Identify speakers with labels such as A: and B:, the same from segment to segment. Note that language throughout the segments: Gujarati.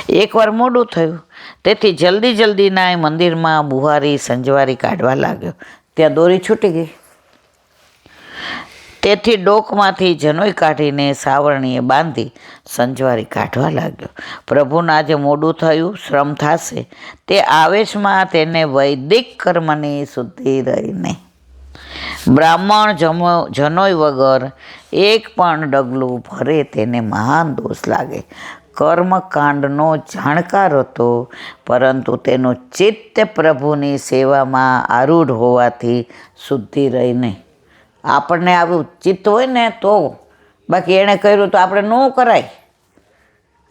A: એકવાર મોડું થયું, તેથી જલ્દીના એ મંદિરમાં બુહારી સંજવારી કાઢવા લાગ્યો. ત્યાં દોરી છૂટી ગઈ. તેથી ડોકમાંથી જનોઈ કાઢીને સાવરણીએ બાંધી સંજવારી કાઢવા લાગ્યો. પ્રભુને આજે મોડું થયું, શ્રમ થશે, તે આવેશમાં તેને વૈદિક કર્મની શુદ્ધિ રહી નહીં. બ્રાહ્મણ જનોઈ વગર એક પણ ડગલું ભરે તેને મહાન દોષ લાગે. કર્મકાંડનો જાણકાર હતો, પરંતુ તેનું ચિત્ત પ્રભુની સેવામાં આરૂઢ હોવાથી શુદ્ધિ રહી નહીં. આપણને આવું ચિત્ત હોય ને તો, બાકી એણે કર્યું તો આપણે ન કરાય.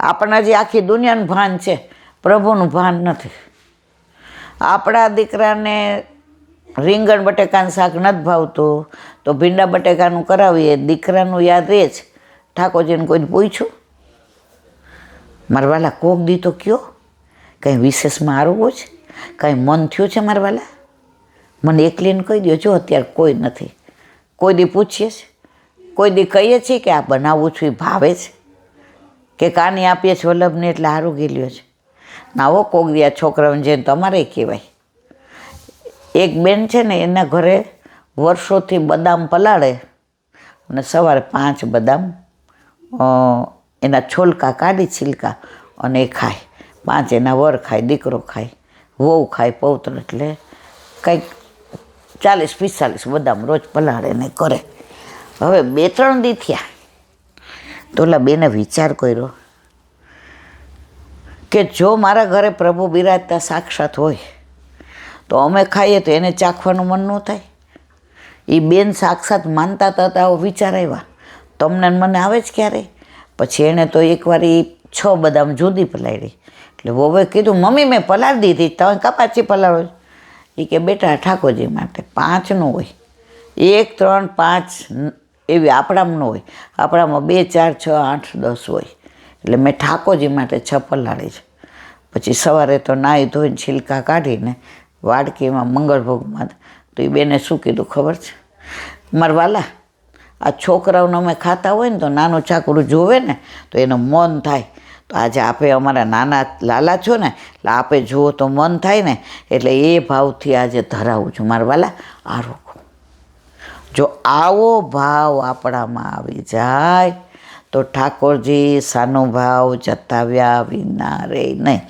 A: આપણને હજી આખી દુનિયાનું ભાન છે, પ્રભુનું ભાન નથી. આપણા દીકરાને રીંગણ બટેકાનું શાક નથી ભાવતું તો ભીંડા બટેકાનું કરાવીએ, દીકરાનું યાદ રહે જ. ઠાકોરજીને કોઈને પૂછ્યું? મારા વાલા કોક દી તો કયો, કંઈ વિશેષમાં આરોગો છે, કાંઈ મન થયું છે મારા વાલા? મને એકલીને કહી દો. જો અત્યારે કોઈ નથી. કોઈ દી પૂછીએ છીએ? કોઈ દી કહીએ છીએ કે આ બનાવું છું એ ભાવે છે, કે કાની આપીએ છીએ વલ્લભને એટલે સારું ગયેલ્યો છે? ના હો, કોક દી આ છોકરાઓને જઈને તમારે કહેવાય. એક બેન છે ને, એના ઘરે વર્ષોથી બદામ પલાળે અને સવારે 5 બદામ એના છોલકા કાઢી છિલકા અને એ ખાય. 5 એના વર ખાય, દીકરો ખાય, વહુ ખાય, પૌત્ર. એટલે કંઈક 40-45 બદામ રોજ પલાળે ને કરે. હવે 2-3 દી થયા તો ઓલા બેને વિચાર કર્યો કે જો મારા ઘરે પ્રભુ બિરાજતા સાક્ષાત હોય તો અમે ખાઈએ તો એને ચાખવાનું મન ન થાય. એ બેન સાક્ષાત માનતા હતા, આવો વિચાર આવ્યા. તમને મને આવે જ ક્યારે? પછી એણે તો એકવાર એ 6 બદામ જુદી પલાળી. એટલે વહુએ કીધું, મમ્મી મેં પલાળી દીધી, તમે કપાચી પલાળો? એ કે બેટા ઠાકોરજી માટે 5 નું હોય, 1, 3, 5 એવી આપણામાં ન હોય. આપણામાં 2, 4, 6, 8, 10 હોય. એટલે મેં ઠાકોરજી માટે 6 પલાળી છે. પછી સવારે તો નાહી ધોઈને છિલકા કાઢીને વાડકીમાં મંગળભોગમાં તો એ બેને શું કીધું ખબર છે? મારા વાલા, આ છોકરાઓને અમે ખાતા હોય ને તો નાનું ચાકડું જોવે ને તો એનું મન થાય. તો આજે આપે અમારા નાના લાલા છો ને, એટલે આપે જુઓ તો મન થાય ને, એટલે એ ભાવથી આજે ધરાવું છું મારા વાલા આ રોકો. જો આવો ભાવ આપણામાં આવી જાય તો ઠાકોરજી સાનુભાવ જતાવ્યા વિના રહે નહીં.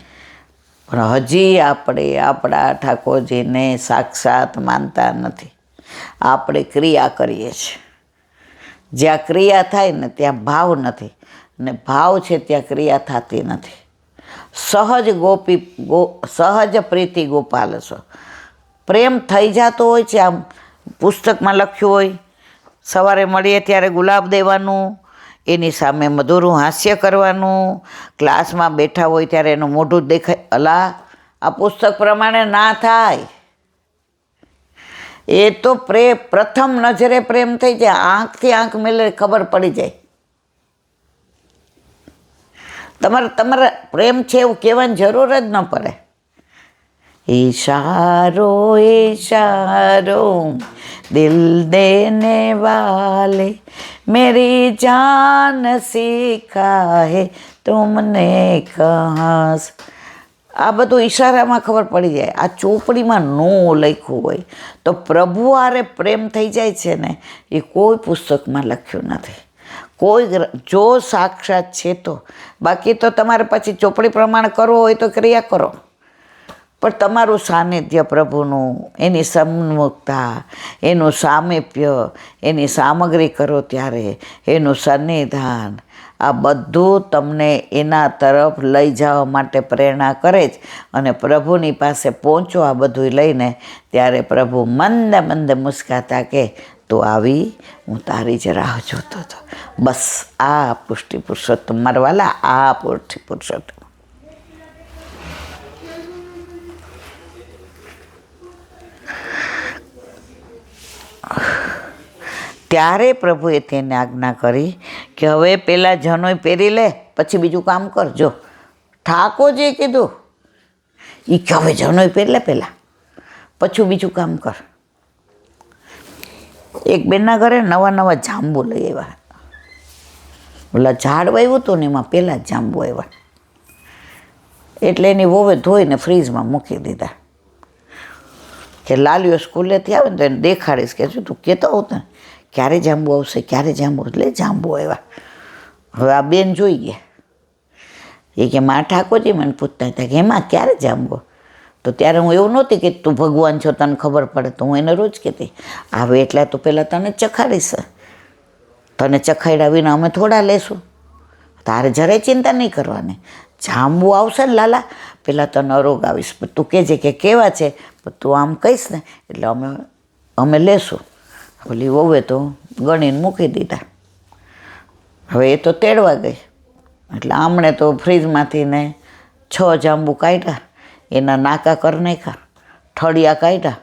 A: પણ હજી આપણે આપણા ઠાકોરજીને સાક્ષાત માનતા નથી. આપણે ક્રિયા કરીએ છીએ. જ્યાં ક્રિયા થાય ને ત્યાં ભાવ નથી, ને ભાવ છે ત્યાં ક્રિયા થતી નથી. સહજ પ્રીતિ ગોપાલ છો. પ્રેમ થઈ જતો હોય છે. આમ પુસ્તકમાં લખ્યું હોય, સવારે મળીએ ત્યારે ગુલાબ દેવાનું, એની સામે મધુરું હાસ્ય કરવાનું, ક્લાસમાં બેઠા હોય ત્યારે એનું મોઢું જ દેખાય. અલા, આ પુસ્તક પ્રમાણે ના થાય. એ તો પ્રથમ નજરે પ્રેમ થઈ જાય. આંખથી આંખ મેળે ખબર પડી જાય. તમારા પ્રેમ છે એવું કહેવાની જરૂર જ ન પડે. ઈશારો ઈશારો દિલ દેને વાલે મેરી જાન સીખા હે તુમને કહા. આ બધું ઈશારામાં ખબર પડી જાય. આ ચોપડીમાં નો લખ્યું હોય તો પ્રભુ હારે પ્રેમ થઈ જાય છે ને, એ કોઈ પુસ્તકમાં લખ્યું નથી. કોઈ જો સાક્ષાત છે તો. બાકી તો તમારે પછી ચોપડી પ્રમાણે કરવો હોય તો ક્રિયા કરો, પણ તમારું સાનિધ્ય પ્રભુનું, એની સન્મુખતા, એનું સામીપ્ય, એની સામગ્રી કરો ત્યારે એનું સન્નિધાન, આ બધું તમને એના તરફ લઈ જવા માટે પ્રેરણા કરે જ. અને પ્રભુની પાસે પહોંચો આ બધું લઈને, ત્યારે પ્રભુ મંદ મંદ મુસ્કાતા કે તું આવી, હું તારી જ રાહ જોતો હતો. બસ આ પુષ્ટિ પુરુષોત્તમ મારા વાલા, આ પુષ્ટિ પુરુષોત્તમ. ત્યારે પ્રભુએ તેને આજ્ઞા કરી કે હવે પહેલાં જનોઈ પહેરી લે, પછી બીજું કામ કરજો. ઠાકોરજીએ કીધું એ કે હવે જનોઈ પહેરી લે પહેલાં, પછી બીજું કામ કર. એક બેનના ઘરે નવા જાંબુ લઈ આવ્યા. ઓલા ઝાડ વાવ્યું હતું ને એમાં પહેલાં જ જાંબુ આવ્યા. એટલે એની વહુએ ધોઈને ફ્રીજમાં મૂકી દીધા કે લાલીઓ સ્કૂલેથી આવે ને તો એને દેખાડીશ કે જો તું કહેતો હોત ને ક્યારે જાંબુ આવશે, ક્યારે જાંબુ, એટલે જાંબુ આવ્યા. હવે આ બેન જોઈ ગયા. એ કે માં ઠાકોરજી મને પૂછતા હતા કે એમાં ક્યારે જાંબુ. તો ત્યારે હું એવું નહોતી કે તું ભગવાન છો તને ખબર પડે, તો હું એને રોજ કહેતી આવે એટલે તું પહેલાં તને ચખાડીશ, તને ચખાડ્યા વિના અમે થોડા લેશું, તારે જરાય ચિંતા નહીં કરવાની. જાંબુ આવશે ને લાલા પહેલાં તને અરોગ આવીશ, તું કહેજે કે કેવા છે, તું આમ કહીશ ને એટલે અમે લેશું. ઓલી વહુએ તો ગણીને મૂકી દીધા. હવે એ તો તેડવા ગઈ એટલે આમણે તો ફ્રીજમાંથી ને 6 જાંબુ કાઢ્યા, એના નાકા કરી નાખ્યા, ઠળિયા કાઢ્યા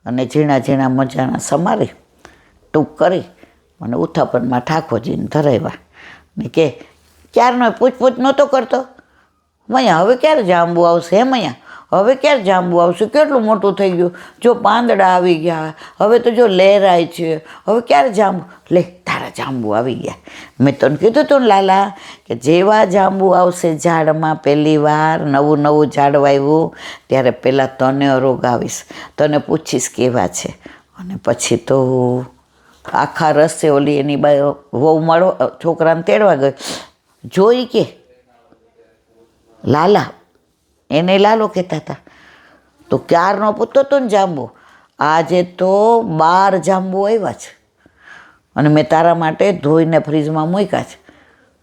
A: અને ઝીણા ઝીણા મજાના સમારી ટૂંક કરી અને ઉથાપનમાં ઠાકોરજીને ધરાવ્યા ને કે ક્યારનો પૂછપૂછ નહોતો કરતો, મૈયા હવે ક્યારે જાંબુ આવશે, હે મૈયા હવે ક્યારે જાંબુ આવશે, કેટલું મોટું થઈ ગયું, જો પાંદડા આવી ગયા, હવે તો જો લહેરાય છે, હવે ક્યારે જાંબુ, લે તારા જાંબુ આવી ગયા. મેં તને કીધું તું લાલા કે જેવા જાંબુ આવશે ઝાડમાં પહેલી વાર નવું નવું ઝાડ વાવ્યું ત્યારે પહેલાં તને રોગ આવીશ, તને પૂછીશ કેવા છે, અને પછી તો આખા રસ્તે ઓલી એની વહુ મળો છોકરાને તેડવા ગઈ, જોઈ કે લાલા, એને લાલો કહેતા હતા, તો ક્યારનો પૂછતો હતો ને જાંબુ, આજે તો 12 જાંબુ આવ્યા છે અને મેં તારા માટે ધોઈને ફ્રીજમાં મૂક્યા છે,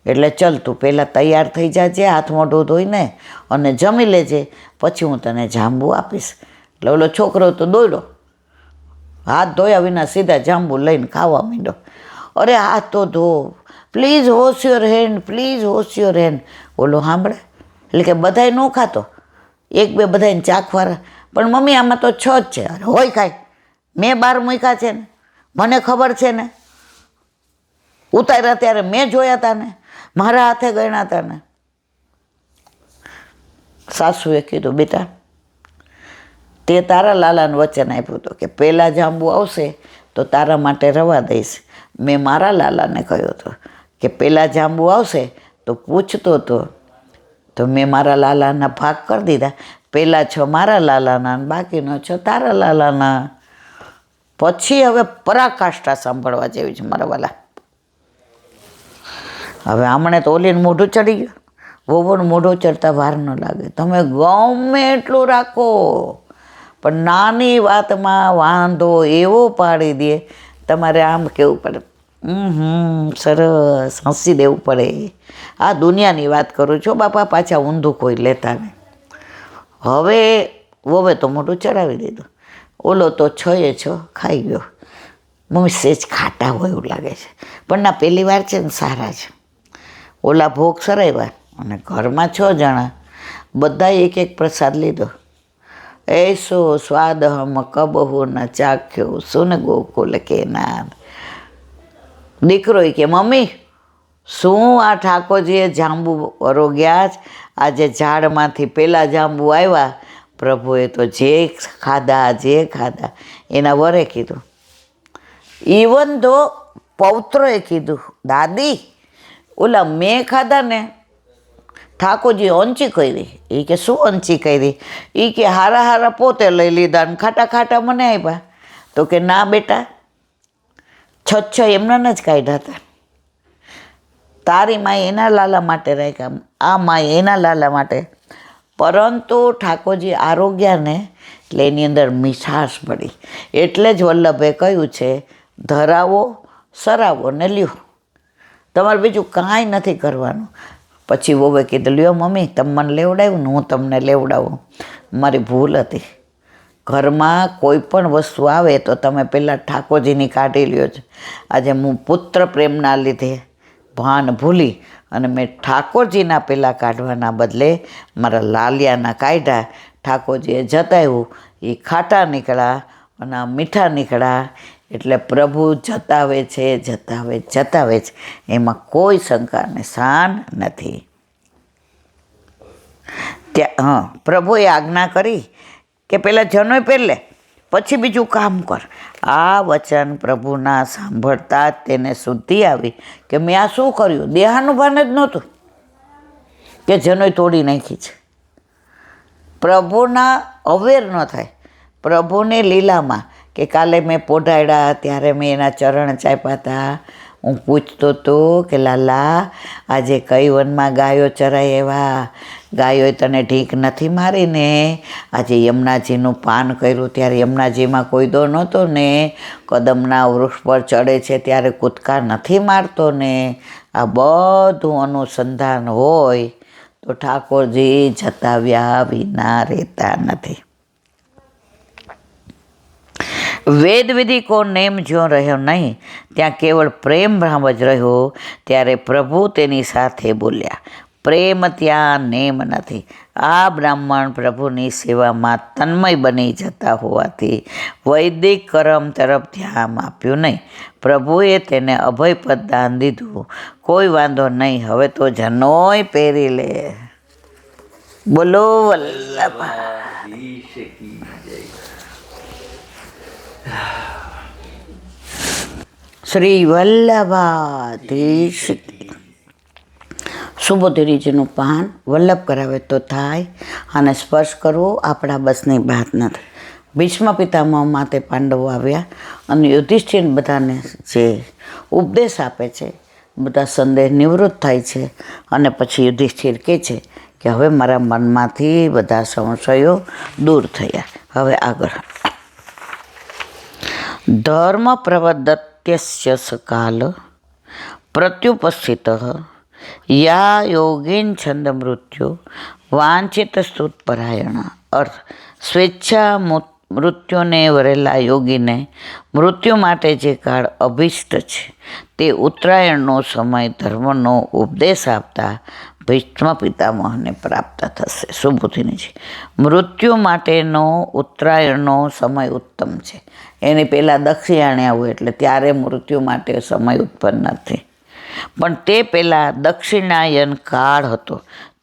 A: એટલે ચલ તું પહેલાં તૈયાર થઈ જાજે, હાથ મોઢું ધોઈને અને જમી લેજે, પછી હું તને જાંબુ આપીશ. એટલે ઓલો છોકરો તો દોડ્યો, હાથ ધોયા વિના સીધા જાંબુ લઈને ખાવા માંડ્યો. અરે હાથ તો ધો, please wash your hand, please wash your hand. ઓલો સાંભળે એટલે કે બધાય ન ખાતો, 1-2 બધાને ચાખવાળા, પણ મમ્મી આમાં તો 6 જ છે. અરે હોય ખાય, મેં 12 મૂક્યા છે ને, મને ખબર છે ને, ઉતાર્યા ત્યારે મેં જોયા હતા ને, મારા હાથે ગણ્યા હતા ને. સાસુએ કીધું બેટા તે તારા લાલાને વચન આપ્યું હતું કે પહેલાં જાંબુ આવશે તો તારા માટે રવા દઈશ. મેં મારા લાલાને કહ્યું હતું કે પહેલાં જાંબુ આવશે તો પૂછતો હતો, તો મેં મારા લાલાના ભાગ કરી દીધા, પહેલાં 6 મારા લાલાના બાકીનો 6 તારા લાલાના. પછી હવે પરાકાષ્ઠા સાંભળવા જેવી છે મારા વાલા. હવે આમણે તો ઓલીને મોઢું ચડી ગયું, વહુનું મોઢું ચડતા વાર ન લાગે. તમે ગમે એટલું રાખો પણ નાની વાતમાં વાંધો એવો પાડી દે, તમારે આમ કહેવું પડે, સરસ હસી દેવું પડે. આ દુનિયાની વાત કરું છું બાપા, પાછા ઊંધું કોઈ લેતા નહીં. હવે તો મોઢું ચડાવી દીધું, ઓલો તો 6 ખાઈ ગયો. મમ્મી સેજ ખાટા હોય એવું લાગે છે, પણ ના પહેલી વાર છે ને સારા છે. ઓલા ભોગ સરાવ્યા અને ઘરમાં 6 જણા બધાએ એક પ્રસાદ લીધો. એસો સ્વાદ હમ કબહુ ન ચાખ્યો સુન ગોકુલ કે નાદ. દીકરો કે મમ્મી શું આ ઠાકોરજીએ જાંબુ અરોગ્યા જ, આજે ઝાડમાંથી પહેલાં જાંબુ આવ્યા, પ્રભુએ તો જે ખાધા એના વરે કીધું. ઇવન તો પૌત્રોએ કીધું દાદી ઓલા મેં ખાધા ને ઠાકોરજી ઊંચી કરી. એ કે શું ઊંચી કરી? એ કે હારા પોતે લઈ લીધા ને ખાટા મને આપ્યા. તો કે ના બેટા 6 એમના જ કાઢ્યા હતા, તારી માએ એના લાલા માટે રાખ્યા, આ માએ એના લાલા માટે. પરંતુ ઠાકોરજી આરોગ્યને એટલે એની અંદર મીઠાશ પડી. એટલે જ વલ્લભે કહ્યું છે ધરાવો સરાવો ને લ્યો, તમારે બીજું કાંઈ નથી કરવાનું. પછી વહુએ કીધું લ્યો મમ્મી તમે મને લેવડાવ્યું ને હું તમને લેવડાવું, મારી ભૂલ હતી. ઘરમાં કોઈ પણ વસ્તુ આવે તો તમે પહેલાં ઠાકોરજીની કાઢી લ્યો છો. આજે હું પુત્ર પ્રેમના લીધે ભાન ભૂલી અને મેં ઠાકોરજીના પહેલાં કાઢવાના બદલે મારા લાલિયાના કાઢ્યા. ઠાકોરજીએ જતાવ્યું, એ ખાટા નીકળ્યા અને આ મીઠા નીકળ્યા. એટલે પ્રભુ જતાવે છે, એમાં કોઈ શંકાને શાન નથી. પ્રભુએ આજ્ઞા કરી કે પહેલાં જનોય પહેરલે પછી બીજું કામ કર. આ વચન પ્રભુના સાંભળતા જ તેને શુદ્ધિ આવી કે મેં આ શું કર્યું. દેહાનું ભાન જ નહોતું કે જનોય તોડી નાખી છે. પ્રભુના અવેર ન થાય, પ્રભુની લીલામાં કે કાલે મેં પોઢાડ્યા ત્યારે મેં એના ચરણ ચાપ્યા હતા, હું પૂછતો હતો કે લાલા આજે કઈ વનમાં ગાયો ચરાય, એવા ગાયોએ તને ઢીક નથી મારીને? આજે યમુનાજીનું પાન કર્યું ત્યારે યમુનાજીમાં કોઈ દો નહોતો ને? કદમના વૃક્ષ પર ચડે છે ત્યારે કૂદકા નથી મારતો ને? આ બધું અનુસંધાન હોય તો ઠાકોરજી જતાવ્યા વિના રહેતા નથી. વેદ વિધિ કો નેમ જ્યો રહ્યો નહીં, ત્યાં કેવળ પ્રેમ ભાવ જ રહ્યો. ત્યારે પ્રભુ તેની સાથે બોલ્યા, પ્રેમ ત્યાં નેમ નથી. આ બ્રાહ્મણ પ્રભુની સેવામાં તન્મય બની જતા હોવાથી વૈદિક કર્મ તરફ ધ્યાન આપ્યું નહીં. પ્રભુએ તેને અભયપદ દાન દીધું. કોઈ વાંધો નહીં, હવે તો જનોય પહેરી લે. બોલો વલ્લભ. શ્રી વલ્લભાધીશ. સુબોધરીજીનું પાન વલ્લભ કરાવે તો થાય, અને સ્પર્શ કરવો આપણા બસની વાત નથી. ભીષ્મ પિતામહ માતે પાંડવો આવ્યા અને યુધિષ્ઠિર બધાને જે ઉપદેશ આપે છે, બધા સંદેહ નિવૃત્ત થાય છે. અને પછી યુધિષ્ઠિર કહે છે કે હવે મારા મનમાંથી બધા સંશયો દૂર થયા. હવે આગળ, ધર્મ પ્રવદત્યસ્ય સકાલ પ્રત્યુપસ્થિત યા યોગીન છંદ મૃત્યુ વાંચિત સ્તુતપરાયણ. અર્થ, સ્વેચ્છા મૃત્યુને વરેલા યોગીને મૃત્યુ માટે જે કાળ અભિષ્ટ છે તે ઉત્તરાયણનો સમય ધર્મનો ઉપદેશ આપતા ભીષ્મ પિતામહને પ્રાપ્ત થશે. સુબોધિનીજી, મૃત્યુ માટેનો ઉત્તરાયણનો સમય ઉત્તમ છે. એની પહેલાં દક્ષિણાયણ આવું એટલે ત્યારે મૃત્યુ માટે સમય ઉત્પન્ન નથી. પણ તે પહેલાં દક્ષિણાયન કાળ હતો,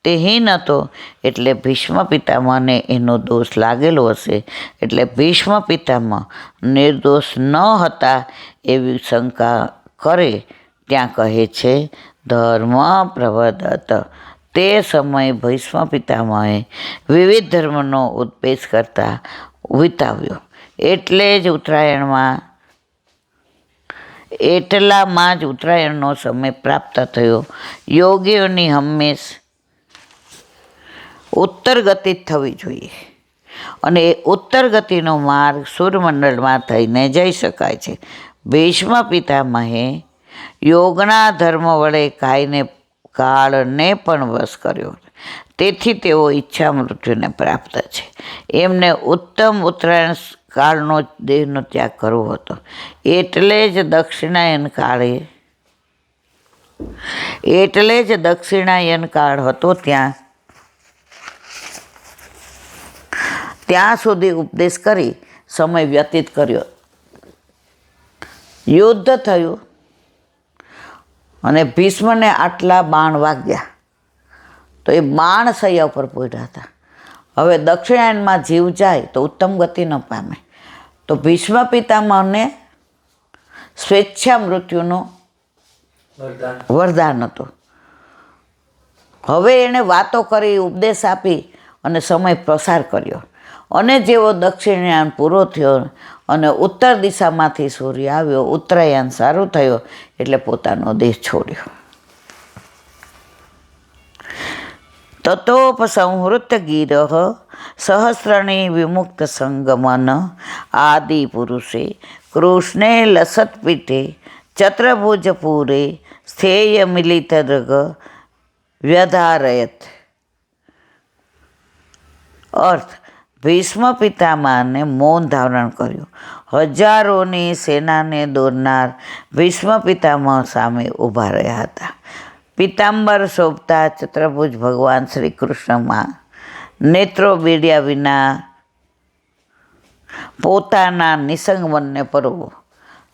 A: તે હીન હતો, એટલે ભીષ્મ પિતામહને એનો દોષ લાગેલો હશે. એટલે ભીષ્મ પિતામહ નિર્દોષ ન હતા એવી શંકા કરે ત્યાં કહે છે ધર્મ પ્રવદત. તે સમયે ભીષ્મ પિતામહે વિવિધ ધર્મનો ઉપદેશ કરતા વિતાવ્યો. એટલે જ એટલામાં જ ઉત્તરાયણનો સમય પ્રાપ્ત થયો. યોગીઓની હંમેશ ઉત્તર ગતિ થવી જોઈએ, અને એ ઉત્તર ગતિનો માર્ગ સૂર્યમંડળમાં થઈને જઈ શકાય છે. ભીષ્મ પિતામહે યોગના ધર્મ વડે કાળને પણ વશ કર્યો, તેથી તેઓ ઈચ્છા મૃત્યુને પ્રાપ્ત છે. એમને ઉત્તમ ઉત્તરાયણ કાળનો દેહનો ત્યાગ કરવો હતો. એટલે જ દક્ષિણાયન કાળ હતો ત્યાં સુધી ઉપદેશ કરી સમય વ્યતીત કર્યો. યુદ્ધ થયું અને ભીષ્મને આટલા બાણ વાગ્યા તો એ બાણ સૈયા ઉપર પોઢ્યા હતા. હવે દક્ષિણાયનમાં જીવ જાય તો ઉત્તમ ગતિ ન પામે. તો ભીષ્મ પિતામહને સ્વેચ્છા મૃત્યુનો વરદાન હતું. હવે એણે વાતો કરી, ઉપદેશ આપી અને સમય પસાર કર્યો. અને જેવો દક્ષિણાયન પૂરો થયો અને ઉત્તર દિશામાંથી સૂર્ય આવ્યો, ઉત્તરાયણ સારું થયો, એટલે પોતાનો દેહ છોડ્યો. તતોપસંહૃત ગિરઃ સહસ્રણી વિમુક્ત સંગમન આદિ પુરુષે કૃષ્ણે લસત્પીઠે ચત્રભુજપુરે સ્થેય મિલિતદૃગ વ્યધારયત. અર્થ, ભીષ્મ પિતામહને મૌન ધારણ કર્યું. હજારોની સેનાને દોરનાર ભીષ્મ પિતામહ સામે ઊભા રહ્યા હતા. પિતાંબર શોભતા ચતુર્ભુજ ભગવાન શ્રી કૃષ્ણમાં નેત્રો બીડ્યા વિના પોતાના નિસંગ મનને પરવો.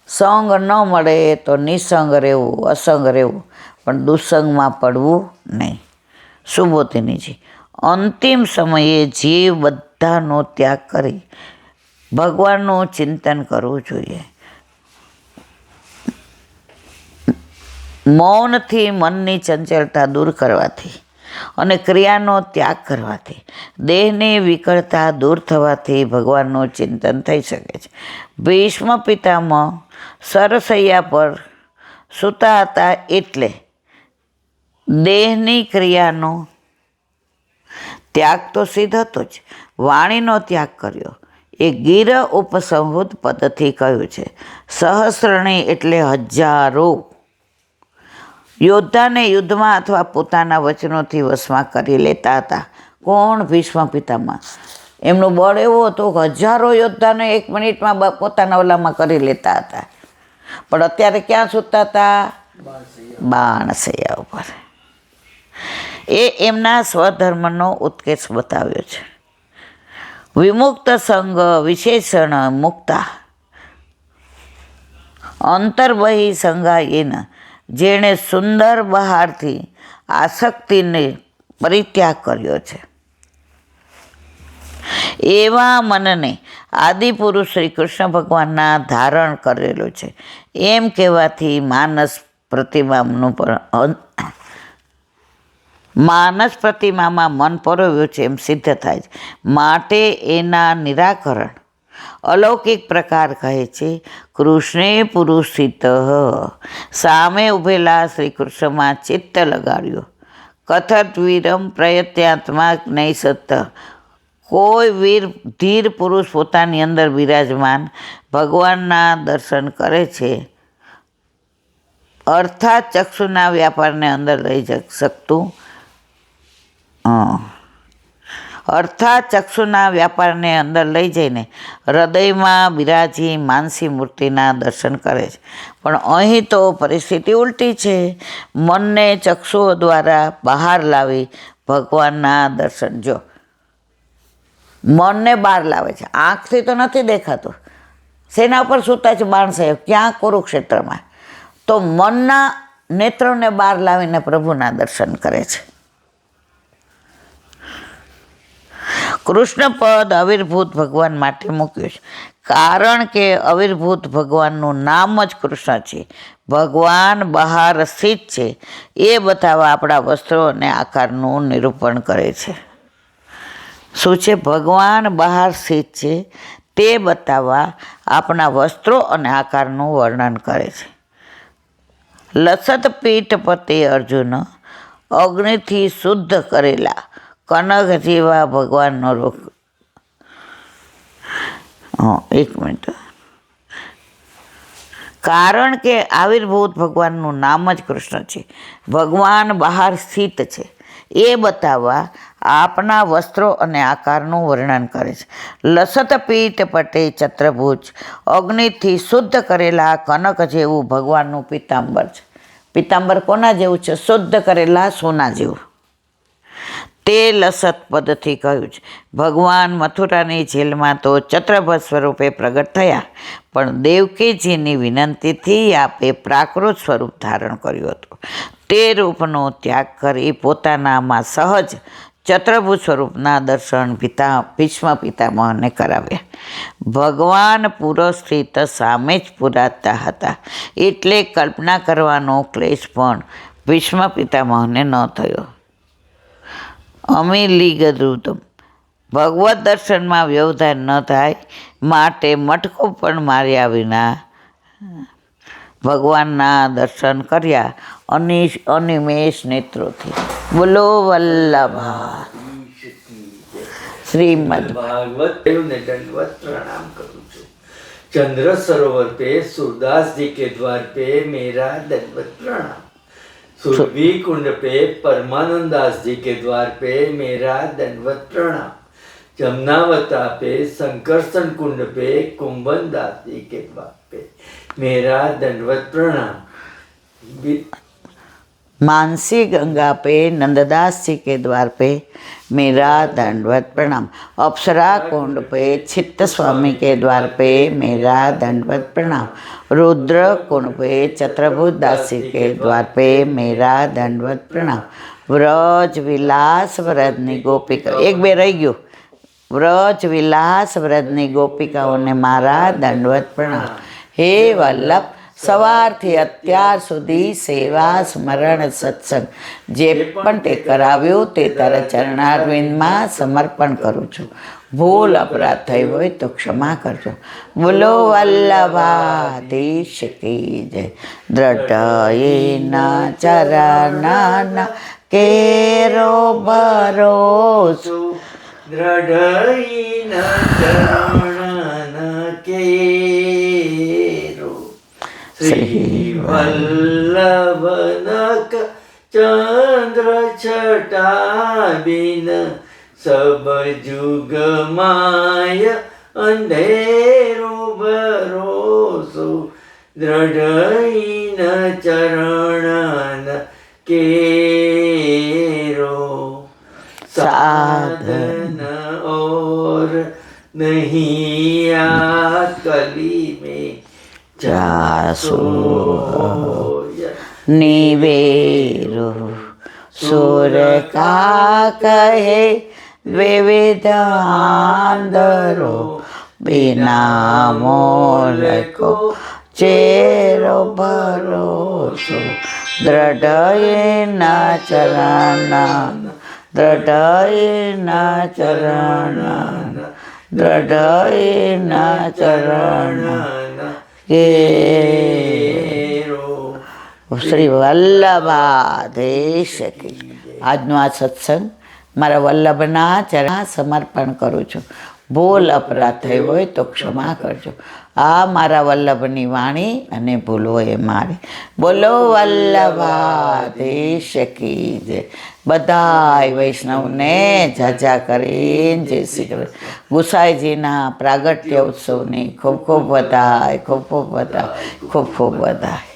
A: સંગ ન મળે તો નિસંગ રહેવું, અસંગ રહેવું, પણ દુસંગમાં પડવું નહીં. સુબોધિનીજી, અંતિમ સમયે જીવ બધાનો ત્યાગ કરી ભગવાનનું ચિંતન કરવું જોઈએ. મૌનથી મનની ચંચળતા દૂર કરવાથી અને ક્રિયાનો ત્યાગ કરવાથી દેહની વિકળતા દૂર થવાથી ભગવાનનું ચિંતન થઈ શકે છે. ભીષ્મ પિતામહ સરસૈયા પર સૂતા હતા એટલે દેહની ક્રિયાનો ત્યાગ તો સિદ્ધ હતો જ, વાણીનો ત્યાગ કર્યો એ ગિર ઉપસંહૃત પદથી કહ્યું છે. સહસ્રણી એટલે હજારો. યોદ્ધાને યુદ્ધમાં અથવા પોતાના વચનોથી વશમાં કરી લેતા હતા. કોણ? ભીષ્મ પિતામહ. એમનું બળ એવું હતું કે હજારો યોદ્ધાને 1 મિનિટમાં પોતાના ઓલામાં કરી લેતા હતા. પણ અત્યારે ક્યાં સૂતા હતા? બાણશૈયા ઉપર. એ એમના સ્વધર્મનો ઉત્કર્ષ બતાવ્યો છે. વિમુક્ત સંગ વિશેષણ મુક્તા અંતર્બહી સંગાયેન, જેણે સુંદર બહારથી આસક્તિને પરિત્યાગ કર્યો છે. એવા મનને આદિપુરુષ શ્રી કૃષ્ણ ભગવાનના ધારણ કરેલું છે એમ કહેવાથી માનસ પ્રતિમામાં મન પરોવ્યું છે એમ સિદ્ધ થાય છે. માટે એના નિરાકરણ અલૌકિક પ્રકાર કહે છે. કૃષ્ણે પુરુષિત, સામે ઉભેલા શ્રી કૃષ્ણમાં ચિત્ત લગાડ્યું. કથત વીરમ પ્રયત્યાત્મા જ્ઞેયસત, કોઈ વીર ધીર પુરુષ પોતાની અંદર બિરાજમાન ભગવાનના દર્શન કરે છે. અર્થાત ચક્ષુના વ્યાપારને અંદર લઈ શકતું ચક્ષુના વ્યાપારને અંદર લઈ જઈને હૃદયમાં બિરાજી માનસી મૂર્તિના દર્શન કરે છે. પણ અહીં તો પરિસ્થિતિ ઉલટી છે. મનને ચક્ષુઓ દ્વારા બહાર લાવી ભગવાનના દર્શન. જો મનને બહાર લાવે છે, આંખથી તો નથી દેખાતું. શેના ઉપર સૂતા છે બાણશૈયા? ક્યાં? કુરુક્ષેત્રમાં. તો મનના નેત્રોને બહાર લાવીને પ્રભુના દર્શન કરે છે. કૃષ્ણ પદ આવિર્ભૂત ભગવાન માટે મૂક્યું છે, કારણ કે આવિર્ભૂત ભગવાનનું નામ જ કૃષ્ણ છે. ભગવાન બહાર સ્થિત છે એ બતાવવા આપણા વસ્ત્રો અને આકારનું નિરૂપણ કરે છે. શું છે? ભગવાન બહાર સ્થિત છે તે બતાવવા આપણા વસ્ત્રો અને આકારનું વર્ણન કરે છે. લસત પીઠ પતે અર્જુન, અગ્નિથી શુદ્ધ કરેલા કનક જેવા ભગવાનનો રૂપ. 1 મિનિટ. કારણ કે આવિર્ભૂત ભગવાનનું નામ જ કૃષ્ણ છે. ભગવાન બહાર સ્થિત છે એ બતાવવા આપના વસ્ત્રો અને આકારનું વર્ણન કરે છે. લસત પીઠ પટે ચત્રભુજ, અગ્નિથી શુદ્ધ કરેલા કનક જેવું ભગવાનનું પિતાંબર છે. પિતાંબર કોના જેવું છે? શુદ્ધ કરેલા સોના જેવું. તે લસત પદથી કહ્યું છે. ભગવાન મથુરાની જેલમાં તો ચત્રભુજ સ્વરૂપે પ્રગટ થયા, પણ દેવકીજીની વિનંતીથી આપે પ્રાકૃત સ્વરૂપ ધારણ કર્યું હતું. તે રૂપનો ત્યાગ કરી પોતાનામાં સહજ ચત્રભુજ સ્વરૂપના દર્શન ભીષ્મ પિતામહને કરાવ્યા. ભગવાન પુરસ્થિત સામે જ પુરાતા હતા એટલે કલ્પના કરવાનો ક્લેશ પણ ભીષ્મ પિતામહને ન થયો. અમીલિગદૃતમ, ભગવત દર્શનમાં વ્યવધાન ન થાય માટે મટકો પણ માર્યા વિના ભગવાનના દર્શન કર્યા અનિમેષ નેત્રોથી. બોલો વલ્લભા શ્રીમદ
B: ભાગવત દેવને દંડવત પ્રણામ કરું છું. चंद्र सरोवर पे सूरदास जी के द्वार पे मेरा दंडवत प्रणाम. सुरभि कुंड पे परमानंद दास जी के द्वार पे मेरा दंडवत प्रणाम. जमुनावता पे संकर्षण कुंड पे कुंभन दास जी के द्वार पे मेरा दंडवत प्रणाम.
A: मानसी गंगा पे नंददास जी के द्वार पे मेरा दंडवत प्रणाम. अप्सरा कुंड पे चित्त स्वामी के द्वार पे मेरा दंडवत प्रणाम. रुद्र कुंड पे चत्रभुज दास जी के द्वार पे मेरा दंडवत प्रणाम. व्रज विलास व्रजनी गोपिका, 1-2 रही गयो. व्रज विलास व्रजनी गोपिकाओने मारा दंडवत प्रणाम. हे वल्लभ સવારથી અત્યાર સુધી સેવા સ્મરણ સત્સંગ જે પણ તે કરાવ્યું તે તારા ચરણારવિંદમાં સમર્પણ કરું છું. ભૂલ અપરાધ થઈ હોય તો ક્ષમા કરજો. બોલો વલ્લભાધીશ કી જય. દ્રઢયેના ચરણના કેરો ભરોસો,
B: દ્રઢયિના ચરણ કેરો. શ્રી વલ્લભનક ચંદ્ર છટા બિન સબ જુગ માય અંધેરો ભરોસો. દ્રઢયિના ચરણ કેરો. साधन और नहीं आ कली में
A: जासो निवेरो सुर का कहे विविध आंदरो बिना मोल को चेरो भरोसो. દ્રઢયેના ચરણના દ્રઢયેના ચરણના દ્રઢયેના ચરણના કેરો. શ્રી વલ્લભાધીશ કી. આજનો આ સત્સંગ મારા વલ્લભના ચરણ સમર્પણ કરું છું. ભૂલ અપરાધ થઈ હોય તો ક્ષમા કરજો. આ મારા વલ્લભની વાણી અને ભૂલો એ મારી. બોલો વલ્લભાધીશ કી જય. બધાય વૈષ્ણવને જાજા કરીને જય શ્રી કૃષ્ણ. ગુસાઈજીના પ્રાગટ્ય ઉત્સવની ખૂબ ખૂબ વધાય, ખૂબ ખૂબ વધાય, ખૂબ ખૂબ વધાય.